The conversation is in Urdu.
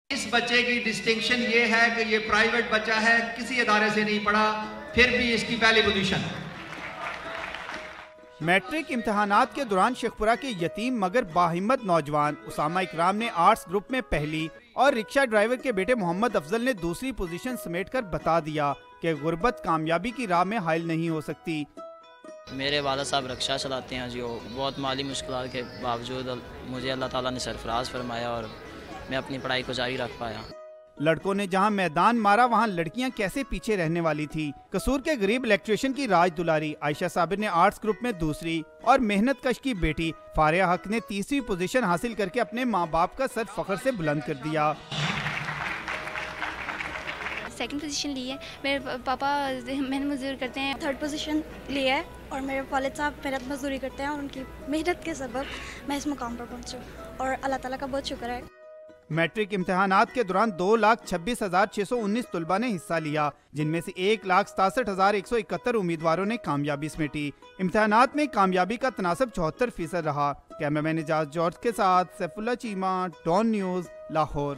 اس بچے کی ڈسٹنکشن یہ ہے کہ یہ پرائیویٹ بچہ ہے، کسی ادارے سے نہیں پڑھا، پھر بھی اس کی پہلی پوزیشن۔ میٹرک امتحانات کے دوران شیخپورہ کے یتیم مگر باہمت نوجوان اسامہ اکرام نے آرٹس گروپ میں پہلی اور رکشہ ڈرائیور کے بیٹے محمد افضل نے دوسری پوزیشن سمیٹ کر بتا دیا کہ غربت کامیابی کی راہ میں حائل نہیں ہو سکتی۔ میرے والد صاحب رکشہ چلاتے ہیں جی، بہت مالی مشکلات کے باوجود مجھے اللہ تعالیٰ نے سرفراز فرمایا اور میں اپنی پڑھائی کو جاری رکھ پایا۔ لڑکوں نے جہاں میدان مارا وہاں لڑکیاں کیسے پیچھے رہنے والی تھی۔ قصور کے غریب الیکٹریشین کی راج دلاری عائشہ صابر نے آرٹس گروپ میں دوسری اور محنت کش کی بیٹی فاریہ حق نے تیسری پوزیشن حاصل کر کے اپنے ماں باپ کا سر فخر سے بلند کر دیا۔ سیکنڈ پوزیشن لی ہے، میرے پاپا محنت مزدوری کرتے ہیں۔ تھرڈ پوزیشن لی ہے اور میرے والد صاحب محنت مزدوری کرتے ہیں اور ان کی محنت کے سبب میں اس مقام پر پہنچوں اور اللہ تعالیٰ کا بہت شکر ہے۔ میٹرک امتحانات کے دوران 2,26,619 طلبہ نے حصہ لیا، جن میں سے 1,67,171 امیدواروں نے کامیابی سمیٹی۔ امتحانات میں کامیابی کا تناسب 74% رہا۔ کیمرہ مین اعجاز جارج کے ساتھ سیف اللہ چیمہ، ڈان نیوز، لاہور۔